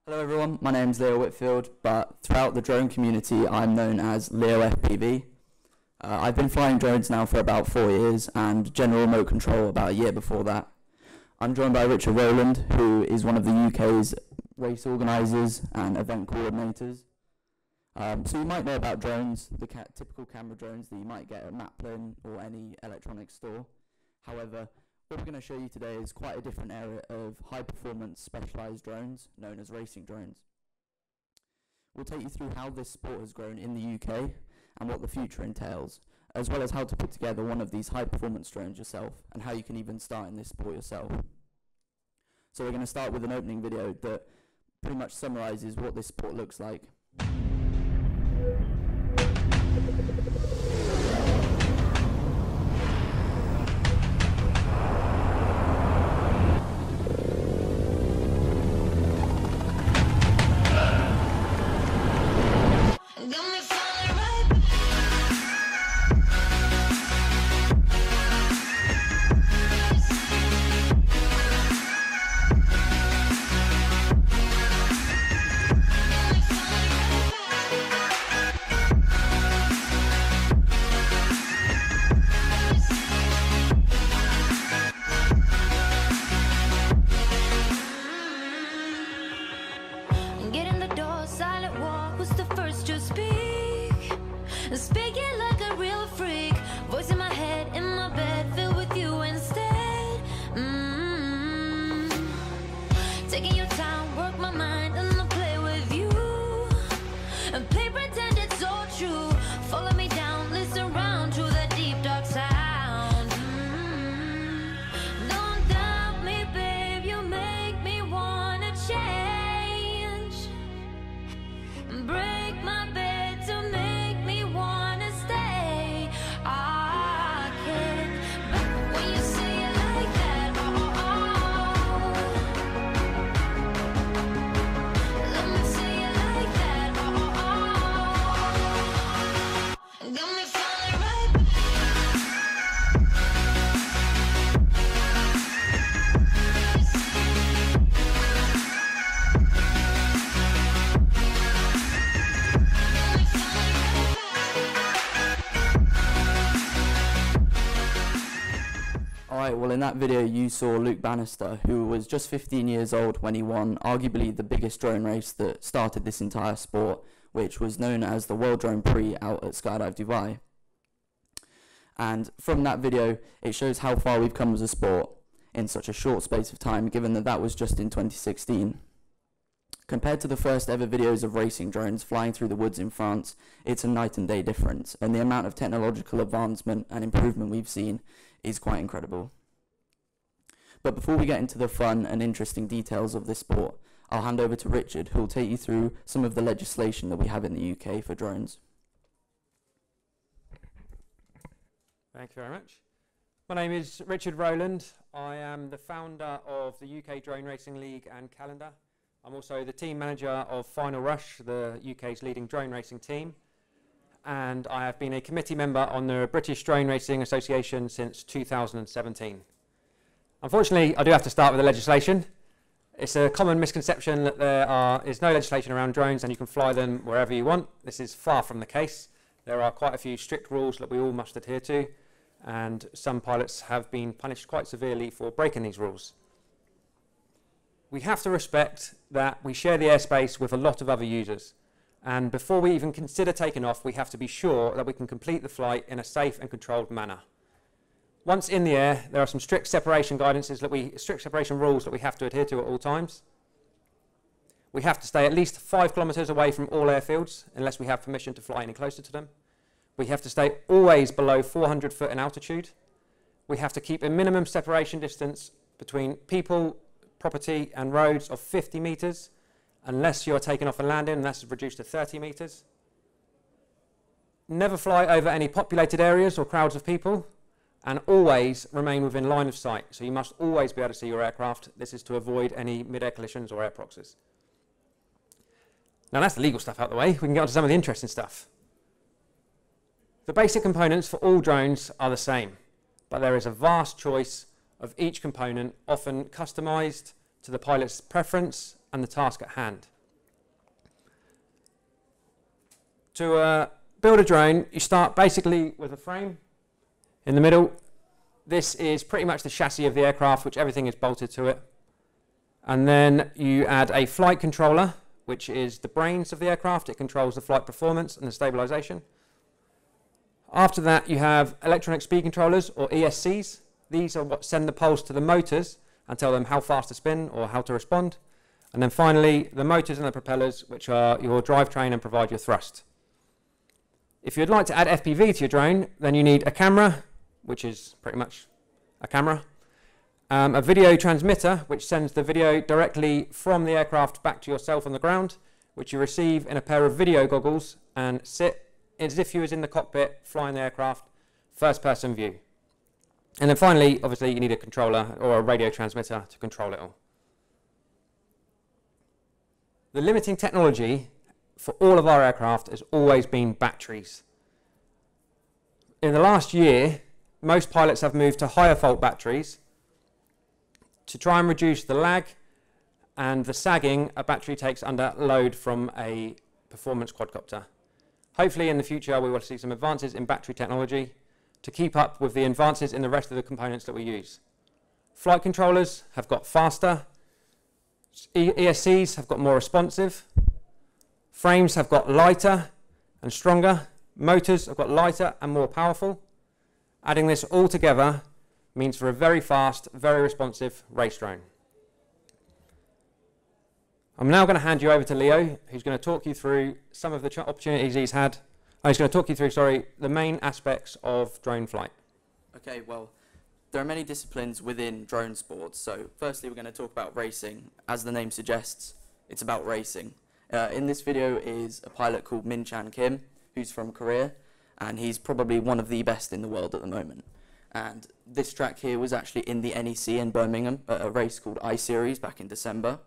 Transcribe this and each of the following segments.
Hello everyone, my name's Leo Whitfield, but throughout the drone community I'm known as Leo FPV. I've been flying drones now for about 4 years and general remote control about a year before that. I'm joined by Rowland, who is one of the UK's race organisers and event coordinators. So you might know about drones, the typical camera drones that you might get at Maplin or any electronics store. However, what we're going to show you today is quite a different area of high-performance specialised drones, known as racing drones. We'll take you through how this sport has grown in the UK and what the future entails, as well as how to put together one of these high-performance drones yourself and how you can even start in this sport yourself. So we're going to start with an opening video that pretty much summarises what this sport looks like. Speaking like a real freak, voice in my head, in my bed, filled with you instead. Taking your time, work my mind, and I'll play with you. And play pretend it's all true. Follow me down, listen round to that deep dark sound. Don't doubt me, babe, you make me wanna change. Break my bed to make me wanna stay. I can't, but when you say it like that, let me say it like that, got me falling right back. Alright, well in that video you saw Luke Bannister, who was just 15 years old when he won arguably the biggest drone race that started this entire sport, which was known as the World Drone Prix out at Skydive Dubai. And from that video it shows how far we've come as a sport in such a short space of time, given that that was just in 2016. Compared to the first ever videos of racing drones flying through the woods in France, it's a night and day difference, and the amount of technological advancement and improvement we've seen is quite incredible. But before we get into the fun and interesting details of this sport, I'll hand over to Richard, who will take you through some of the legislation that we have in the UK for drones. Thank you very much. My name is Richard Rowland. I am the founder of the UK Drone Racing League and Calendar. I'm also the team manager of Final Rush, the UK's leading drone racing team. And I have been a committee member on the British Drone Racing Association since 2017. Unfortunately, I do have to start with the legislation. It's a common misconception that there is no legislation around drones and you can fly them wherever you want. This is far from the case. There are quite a few strict rules that we all must adhere to, and some pilots have been punished quite severely for breaking these rules. We have to respect that we share the airspace with a lot of other users. And before we even consider taking off, we have to be sure that we can complete the flight in a safe and controlled manner. Once in the air, there are some strict separation rules that we have to adhere to at all times. We have to stay at least 5 kilometers away from all airfields, unless we have permission to fly any closer to them. We have to stay always below 400 foot in altitude. We have to keep a minimum separation distance between people, property and roads of 50 meters. Unless you're taking off and landing, and that's reduced to 30 meters. Never fly over any populated areas or crowds of people, and always remain within line of sight. So you must always be able to see your aircraft. This is to avoid any mid-air collisions or air proxies. Now that's the legal stuff out of the way. We can get on to some of the interesting stuff. The basic components for all drones are the same, but there is a vast choice of each component, often customized to the pilot's preference and the task at hand. To build a drone, you start basically with a frame in the middle. This is pretty much the chassis of the aircraft, which everything is bolted to it. And then you add a flight controller, which is the brains of the aircraft. It controls the flight performance and the stabilization. After that, you have electronic speed controllers, or ESCs. These are what send the pulse to the motors and tell them how fast to spin or how to respond. And then finally, the motors and the propellers, which are your drivetrain and provide your thrust. If you'd like to add FPV to your drone, then you need a camera, which is pretty much a camera, a video transmitter, which sends the video directly from the aircraft back to yourself on the ground, which you receive in a pair of video goggles and sit as if you was in the cockpit flying the aircraft, first person view. And then finally, obviously, you need a controller or a radio transmitter to control it all. The limiting technology for all of our aircraft has always been batteries. In the last year, most pilots have moved to higher volt batteries to try and reduce the lag and the sagging a battery takes under load from a performance quadcopter. Hopefully in the future we will see some advances in battery technology to keep up with the advances in the rest of the components that we use. Flight controllers have got faster, ESCs have got more responsive, frames have got lighter and stronger, motors have got lighter and more powerful. Adding this all together means for a very fast, very responsive race drone. I'm now going to hand you over to Leo, who's going to talk you through some of the opportunities he's had. He's going to talk you through, the main aspects of drone flight. Okay, well, there are many disciplines within drone sports. So firstly, we're going to talk about racing. As the name suggests, it's about racing. In this video is a pilot called Min Chan Kim, who's from Korea, and he's probably one of the best in the world at the moment. And this track here was actually in the NEC in Birmingham at a race called I-Series back in December.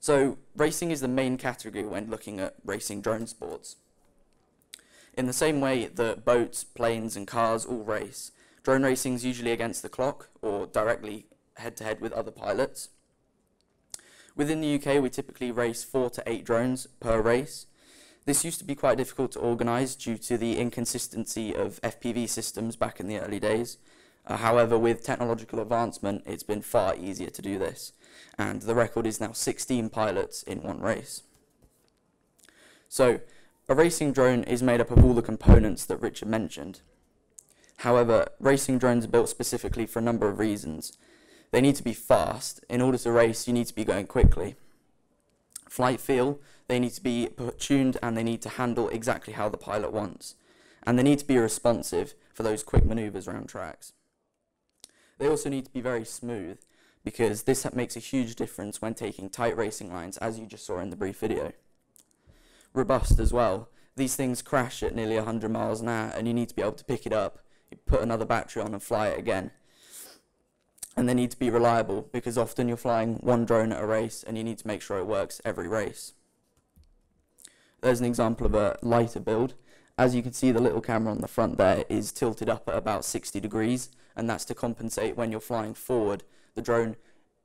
So racing is the main category when looking at racing drone sports. In the same way that boats, planes and cars all race, drone racing is usually against the clock or directly head-to-head with other pilots. Within the UK, we typically race 4 to 8 drones per race. This used to be quite difficult to organise due to the inconsistency of FPV systems back in the early days. However, with technological advancement, it's been far easier to do this, and the record is now 16 pilots in one race. So, a racing drone is made up of all the components that Richard mentioned. However, racing drones are built specifically for a number of reasons. They need to be fast. In order to race, you need to be going quickly. Flight feel, they need to be tuned and they need to handle exactly how the pilot wants. And they need to be responsive for those quick maneuvers around tracks. They also need to be very smooth, because this makes a huge difference when taking tight racing lines, as you just saw in the brief video. Robust as well. These things crash at nearly 100 miles an hour and you need to be able to pick it up, you put another battery on and fly it again. And they need to be reliable, because often you're flying one drone at a race and you need to make sure it works every race. There's an example of a lighter build. As you can see, the little camera on the front there is tilted up at about 60 degrees, and that's to compensate when you're flying forward. The drone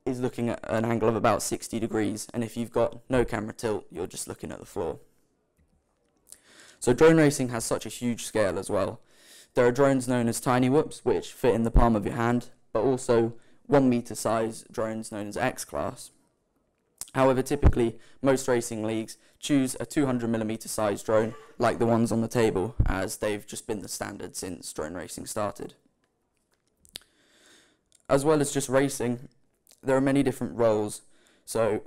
is looking at an angle of about 60 degrees, and if you've got no camera tilt, you're just looking at the floor. So drone racing has such a huge scale as well. There are drones known as tiny whoops, which fit in the palm of your hand, but also 1 meter size drones known as X-Class. However, typically, most racing leagues choose a 200mm size drone, like the ones on the table, as they've just been the standard since drone racing started. As well as just racing, there are many different roles. So,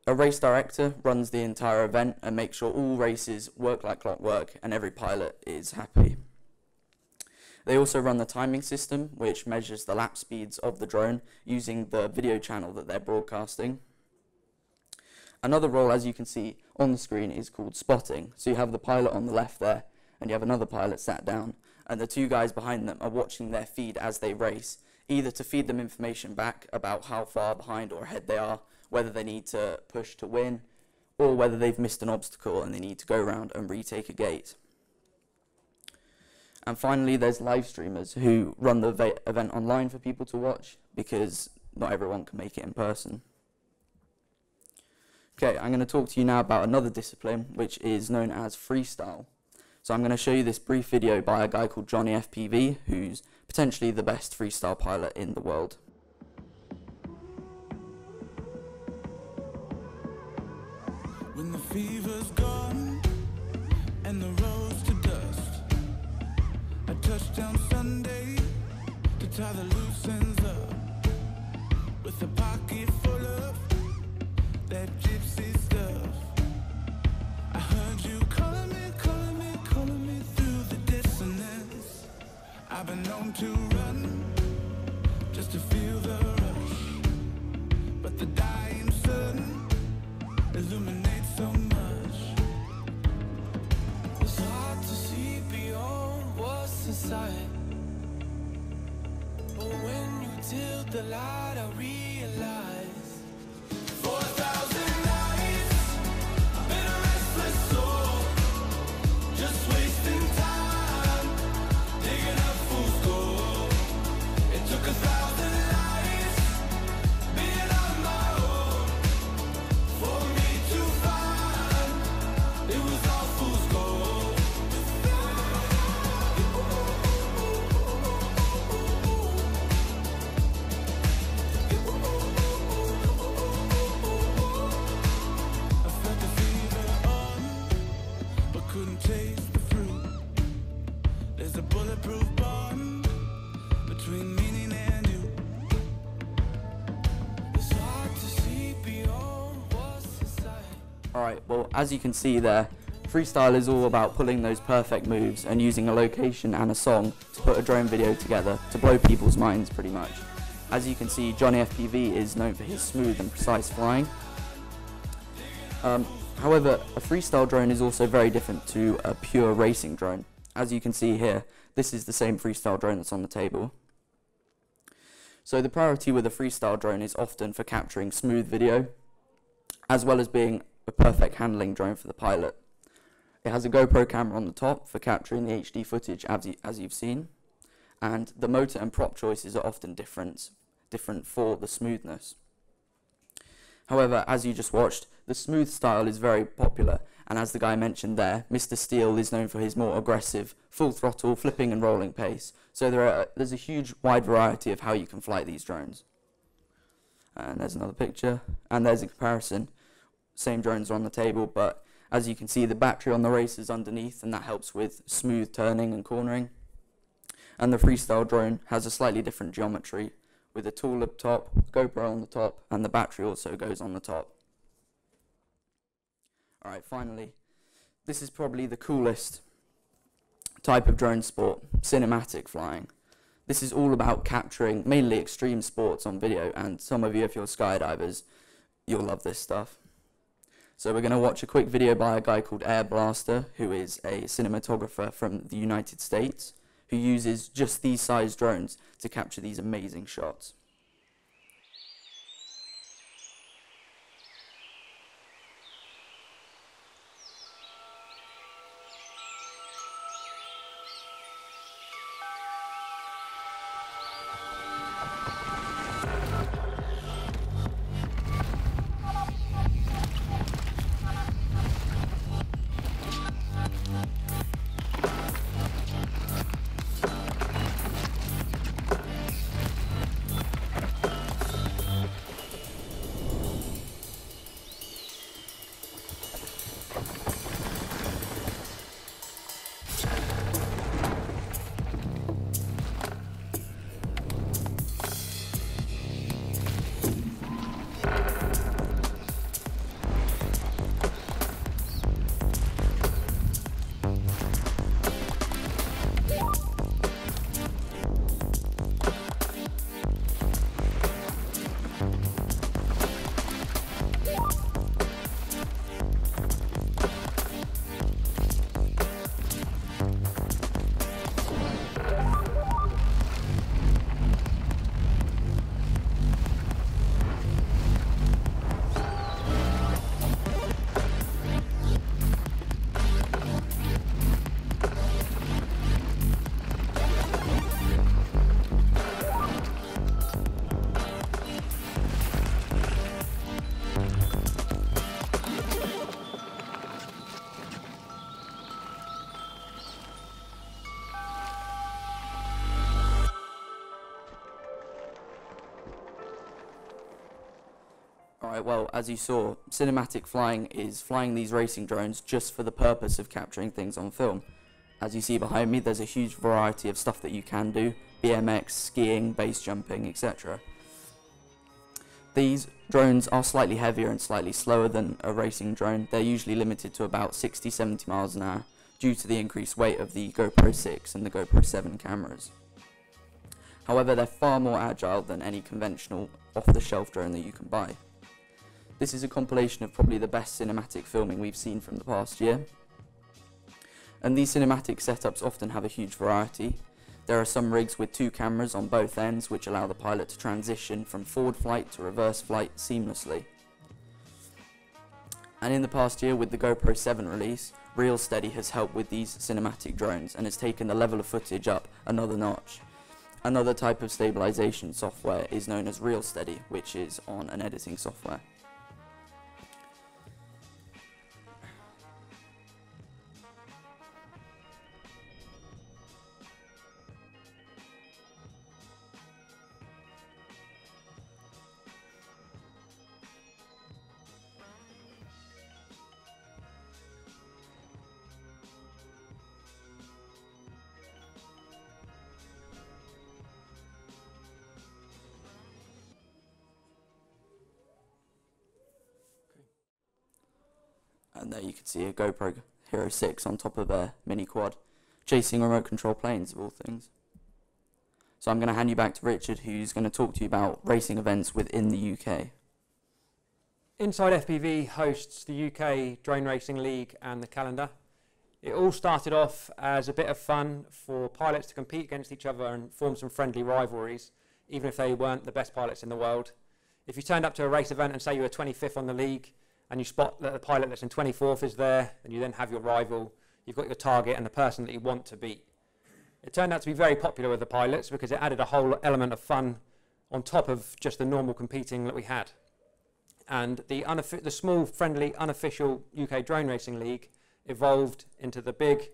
a race director runs the entire event and makes sure all races work like clockwork and every pilot is happy. They also run the timing system, which measures the lap speeds of the drone using the video channel that they're broadcasting. Another role, as you can see on the screen, is called spotting. So you have the pilot on the left there, and you have another pilot sat down, and the two guys behind them are watching their feed as they race, either to feed them information back about how far behind or ahead they are, whether they need to push to win, or whether they've missed an obstacle and they need to go around and retake a gate. And finally, there's live streamers who run the event online for people to watch, because not everyone can make it in person. Okay, I'm going to talk to you now about another discipline which is known as freestyle. So I'm going to show you this brief video by a guy called Johnny FPV, who's potentially the best freestyle pilot in the world. When the fever's gone and the road's to dust, a touchdown Sunday to tie the loose ends up, with a pocket full of that gypsy stuff. I heard you calling me through the dissonance. I've been known to run just to feel the rush, but the dying sun illuminates so much. It's hard to see beyond what's inside, but when you tilt the light, I realize 4,000 nights, I've been a restless soul, just wasting time, digging up fool's gold. It took 1,000 lives, being on my own, for me to find it was all fool's gold. I felt the fever on, but couldn't taste the fruit. There's a bulletproof bond between meaning and you. It's hard to see beyond what's inside. Alright, well, as you can see there, freestyle is all about pulling those perfect moves and using a location and a song to put a drone video together to blow people's minds pretty much. As you can see, Johnny FPV is known for his smooth and precise flying. However, a freestyle drone is also very different to a pure racing drone. As you can see here, this is the same freestyle drone that's on the table. So the priority with a freestyle drone is often for capturing smooth video, as well as being a perfect handling drone for the pilot. It has a GoPro camera on the top for capturing the HD footage as you've seen, and the motor and prop choices are often different for the smoothness. However, as you just watched, the smooth style is very popular, and as the guy mentioned there, Mr. Steele is known for his more aggressive, full throttle, flipping and rolling pace. So there's a huge wide variety of how you can fly these drones. And there's another picture, and there's a comparison. Same drones are on the table, but as you can see, the battery on the race is underneath, and that helps with smooth turning and cornering. And the freestyle drone has a slightly different geometry, with a tool up top, GoPro on the top, and the battery also goes on the top. Alright, finally, this is probably the coolest type of drone sport, cinematic flying. This is all about capturing mainly extreme sports on video, and some of you, if you're skydivers, you'll love this stuff. So we're going to watch a quick video by a guy called Air Blaster, who is a cinematographer from the United States, who uses just these size drones to capture these amazing shots. Alright, well, as you saw, cinematic flying is flying these racing drones just for the purpose of capturing things on film. As you see behind me, there's a huge variety of stuff that you can do: BMX, skiing, base jumping, etc. These drones are slightly heavier and slightly slower than a racing drone. They're usually limited to about 60-70 miles an hour due to the increased weight of the GoPro 6 and the GoPro 7 cameras. However, they're far more agile than any conventional off-the-shelf drone that you can buy. This is a compilation of probably the best cinematic filming we've seen from the past year. And these cinematic setups often have a huge variety. There are some rigs with 2 cameras on both ends, which allow the pilot to transition from forward flight to reverse flight seamlessly. And in the past year, with the GoPro 7 release, Real Steady has helped with these cinematic drones and has taken the level of footage up another notch. Another type of stabilization software is known as Real Steady, which is on an editing software. And there you can see a GoPro Hero 6 on top of a mini quad, chasing remote control planes of all things. So I'm going to hand you back to Richard, who's going to talk to you about racing events within the UK. Inside FPV hosts the UK Drone Racing League and the calendar. It all started off as a bit of fun for pilots to compete against each other and form some friendly rivalries, even if they weren't the best pilots in the world. If you turned up to a race event and say you were 25th on the league, and you spot that the pilot that's in 24th is there, and you then have your rival, you've got your target and the person that you want to beat. It turned out to be very popular with the pilots because it added a whole element of fun on top of just the normal competing that we had. And the small, friendly, unofficial UK Drone Racing League evolved into the big,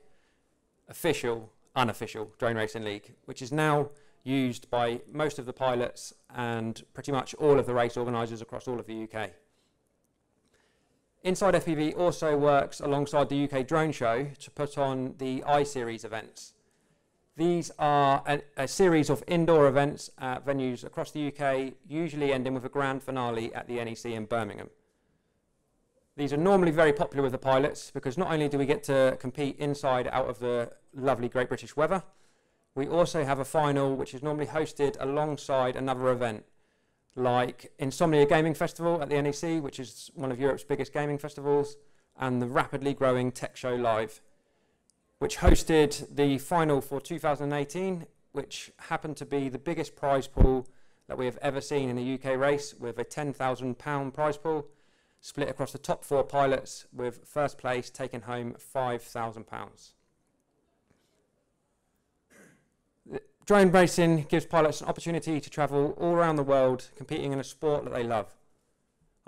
official, unofficial Drone Racing League, which is now used by most of the pilots and pretty much all of the race organisers across all of the UK. Inside FPV also works alongside the UK Drone Show to put on the I-Series events. These are a series of indoor events at venues across the UK, usually ending with a grand finale at the NEC in Birmingham. These are normally very popular with the pilots because not only do we get to compete inside out of the lovely Great British weather, we also have a final which is normally hosted alongside another event, like Insomnia Gaming Festival at the NEC, which is one of Europe's biggest gaming festivals, and the rapidly growing Tech Show Live, which hosted the final for 2018, which happened to be the biggest prize pool that we have ever seen in a UK race, with a £10,000 prize pool split across the top 4 pilots, with first place taking home £5,000. Drone racing gives pilots an opportunity to travel all around the world competing in a sport that they love.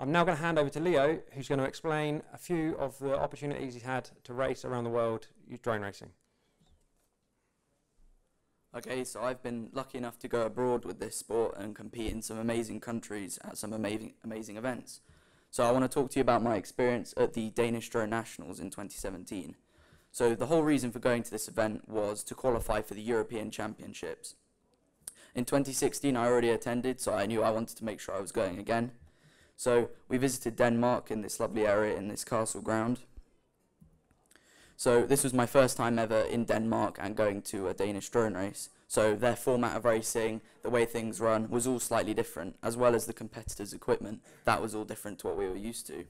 I'm now going to hand over to Leo, who's going to explain a few of the opportunities he's had to race around the world drone racing. Okay, so I've been lucky enough to go abroad with this sport and compete in some amazing countries at some amazing events. So I want to talk to you about my experience at the Danish Nationals in 2017. So the whole reason for going to this event was to qualify for the European Championships. In 2016 I already attended, so I knew I wanted to make sure I was going again. So we visited Denmark in this lovely area in this castle ground. So this was my first time ever in Denmark and going to a Danish drone race. So their format of racing, the way things run, was all slightly different, as well as the competitors' equipment. That was all different to what we were used to.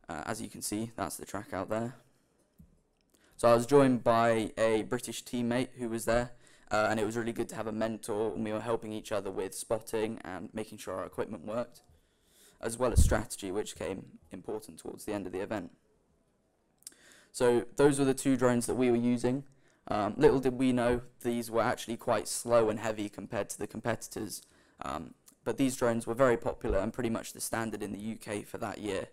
As you can see, that's the track out there. So I was joined by a British teammate who was there, and it was really good to have a mentor, and we were helping each other with spotting and making sure our equipment worked, as well as strategy, which came important towards the end of the event. So those were the 2 drones that we were using. Little did we know these were actually quite slow and heavy compared to the competitors, but these drones were very popular and pretty much the standard in the UK for that year.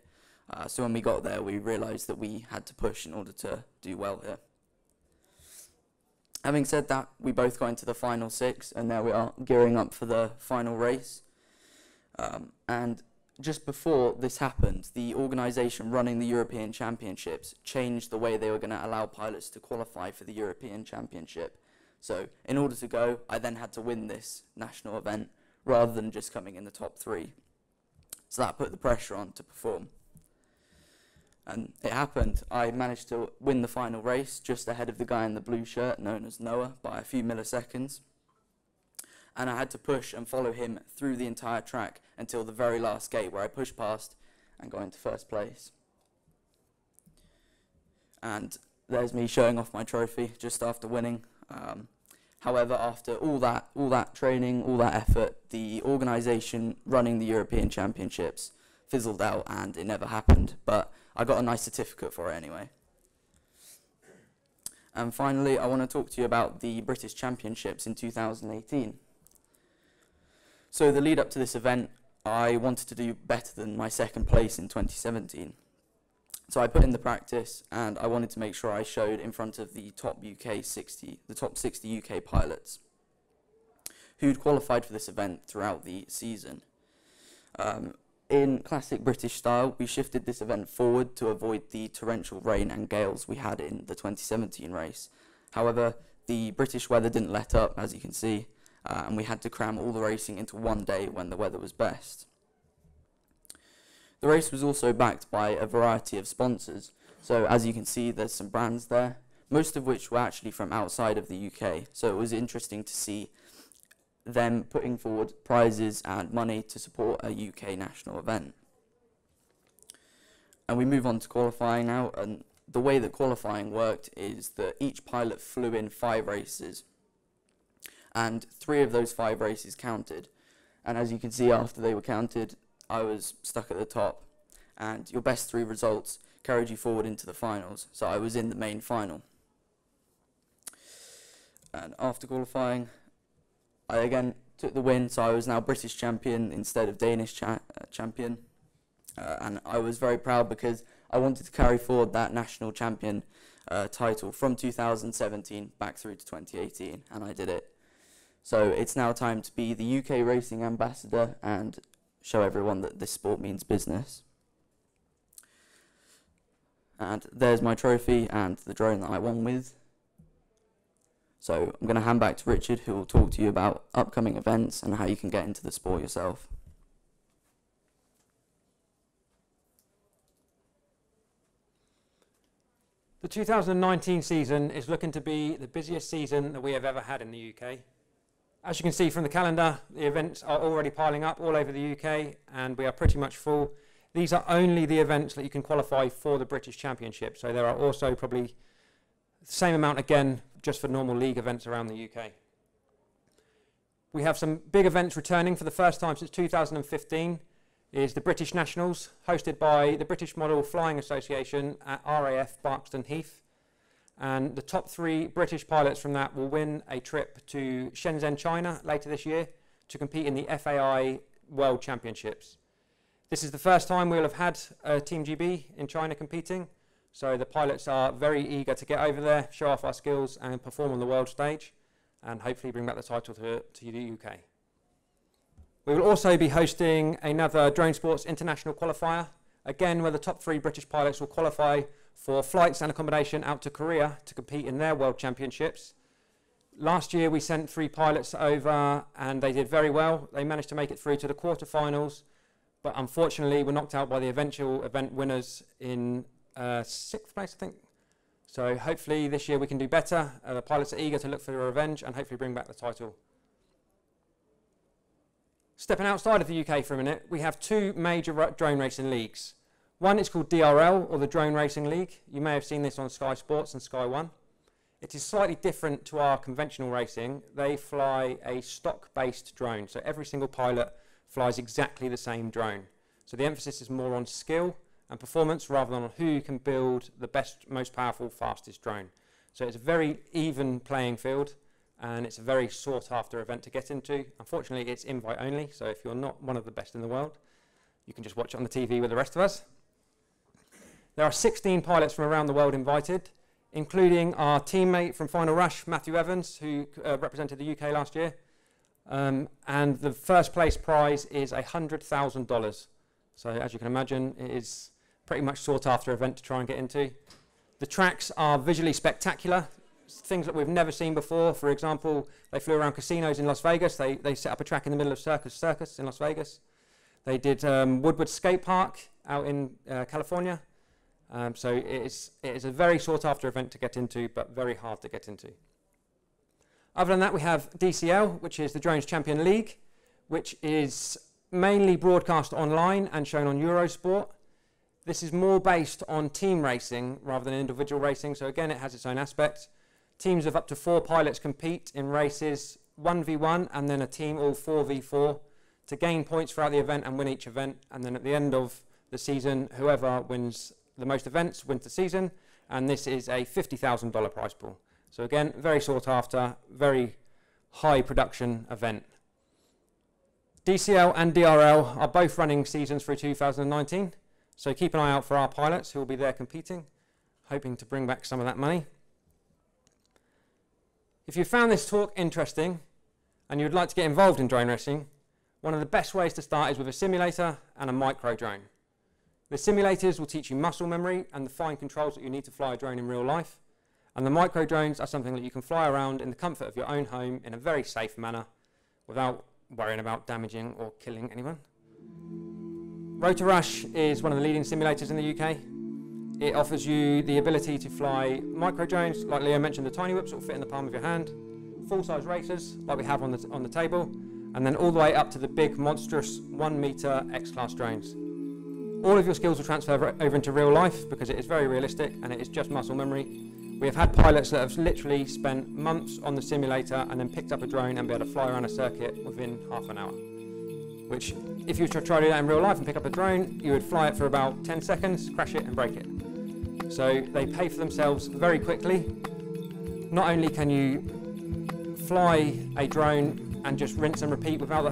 So when we got there, we realised that we had to push in order to do well here. Having said that, we both got into the final 6, and there we are, gearing up for the final race. And just before this happened, the organisation running the European Championships changed the way they were going to allow pilots to qualify for the European Championship. So in order to go, I then had to win this national event rather than just coming in the top 3. So that put the pressure on to perform. And it happened. I managed to win the final race just ahead of the guy in the blue shirt, known as Noah, by a few milliseconds. And I had to push and follow him through the entire track until the very last gate, where I pushed past and got into first place. And there's me showing off my trophy just after winning. However, after all that training, all that effort, the organisation running the European Championships fizzled out and it never happened. But I got a nice certificate for it anyway. And finally, I want to talk to you about the British Championships in 2018. So the lead up to this event, I wanted to do better than my second place in 2017. So I put in the practice and I wanted to make sure I showed in front of the top 60 UK pilots who'd qualified for this event throughout the season. In classic British style, we shifted this event forward to avoid the torrential rain and gales we had in the 2017 race. However, the British weather didn't let up, as you can see, and we had to cram all the racing into one day when the weather was best. The race was also backed by a variety of sponsors, so as you can see there's some brands there, most of which were actually from outside of the UK, so it was interesting to see them putting forward prizes and money to support a UK national event. And we move on to qualifying now, and the way that qualifying worked is that each pilot flew in 5 races, and 3 of those 5 races counted. And as you can see, after they were counted, I was stuck at the top, and your best 3 results carried you forward into the finals, so I was in the main final. And after qualifying, I again took the win, so I was now British champion instead of Danish champion, and I was very proud because I wanted to carry forward that national champion title from 2017 back through to 2018, and I did it. So it's now time to be the UK racing ambassador and show everyone that this sport means business. And there's my trophy and the drone that I won with. So I'm going to hand back to Richard, who will talk to you about upcoming events and how you can get into the sport yourself. The 2019 season is looking to be the busiest season that we have ever had in the UK. As you can see from the calendar, the events are already piling up all over the UK and we are pretty much full. These are only the events that you can qualify for the British Championship, so there are also probably the same amount again just for normal league events around the UK. We have some big events returning for the first time since 2015. Is the British Nationals, hosted by the British Model Flying Association at RAF Barkston Heath. And the top 3 British pilots from that will win a trip to Shenzhen, China later this year to compete in the FAI World Championships. This is the first time we'll have had Team GB in China competing, so the pilots are very eager to get over there, show off our skills and perform on the world stage and hopefully bring back the title to the UK. We will also be hosting another Drone Sports International qualifier, again where the top 3 British pilots will qualify for flights and accommodation out to Korea to compete in their World Championships. Last year we sent 3 pilots over and they did very well. They managed to make it through to the quarterfinals, but unfortunately were knocked out by the eventual event winners in 6th place, I think. So hopefully this year we can do better. The pilots are eager to look for their revenge and hopefully bring back the title. Stepping outside of the UK for a minute, we have 2 major drone racing leagues. One is called DRL, or the Drone Racing League. You may have seen this on Sky Sports and Sky One. It is slightly different to our conventional racing. They fly a stock-based drone, so every single pilot flies exactly the same drone. So the emphasis is more on skill and performance rather than on who can build the best, most powerful, fastest drone. So it's a very even playing field, and it's a very sought-after event to get into. Unfortunately, it's invite only, so if you're not one of the best in the world, you can just watch it on the TV with the rest of us. There are 16 pilots from around the world invited, including our teammate from Final Rush, Matthew Evans, who represented the UK last year. And the first place prize is $100,000. So as you can imagine, it is pretty much sought after event to try and get into. The tracks are visually spectacular, things that we've never seen before. For example, they flew around casinos in Las Vegas. They set up a track in the middle of Circus in Las Vegas. They did Woodward Skate Park out in California. So it is a very sought after event to get into, but very hard to get into. Other than that, we have DCL, which is the Drones Champion League, which is mainly broadcast online and shown on Eurosport. This is more based on team racing rather than individual racing, so again it has its own aspect. Teams of up to 4 pilots compete in races 1v1 and then a team all 4v4 to gain points throughout the event and win each event, and then at the end of the season whoever wins the most events wins the season, and this is a $50,000 prize pool. So again, very sought after, very high production event. DCL and DRL are both running seasons through 2019, so keep an eye out for our pilots who will be there competing, hoping to bring back some of that money. If you found this talk interesting and you would like to get involved in drone racing, one of the best ways to start is with a simulator and a micro drone. The simulators will teach you muscle memory and the fine controls that you need to fly a drone in real life, and the micro drones are something that you can fly around in the comfort of your own home in a very safe manner without worrying about damaging or killing anyone. Rotor Rush is one of the leading simulators in the UK. It offers you the ability to fly micro drones, like Leo mentioned, the tiny whips that will fit in the palm of your hand, full-size racers, like we have on the table, and then all the way up to the big, monstrous 1 meter X-class drones. All of your skills will transfer over into real life because it is very realistic and it is just muscle memory. We have had pilots that have literally spent months on the simulator and then picked up a drone and be able to fly around a circuit within half an hour. Which, if you were to try to do that in real life and pick up a drone, you would fly it for about 10 seconds, crash it and break it. So they pay for themselves very quickly. Not only can you fly a drone and just rinse and repeat without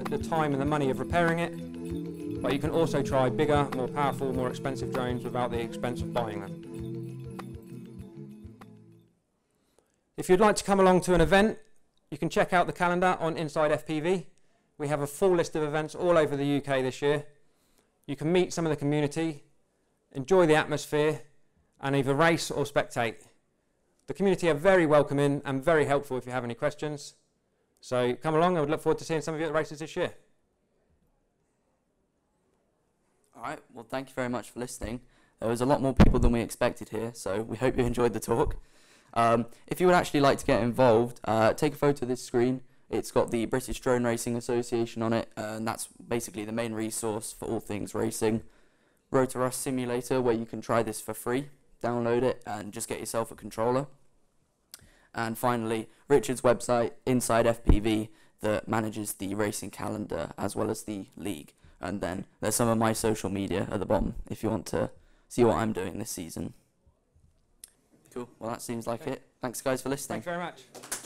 the time and the money of repairing it, but you can also try bigger, more powerful, more expensive drones without the expense of buying them. If you'd like to come along to an event, you can check out the calendar on Inside FPV. We have a full list of events all over the UK this year. You can meet some of the community, enjoy the atmosphere, and either race or spectate. The community are very welcoming and very helpful if you have any questions. So come along, I would look forward to seeing some of you at the races this year. All right, well, thank you very much for listening. There was a lot more people than we expected here, so we hope you enjoyed the talk. If you would actually like to get involved, take a photo of this screen. It's got the British Drone Racing Association on it, and that's basically the main resource for all things racing. Rotor Rush Simulator, where you can try this for free. Download it and just get yourself a controller. And finally, Richard's website, Inside FPV, that manages the racing calendar as well as the league. And then there's some of my social media at the bottom if you want to see what I'm doing this season. Cool. Well, that seems like it. Thanks, guys, for listening. Thanks very much.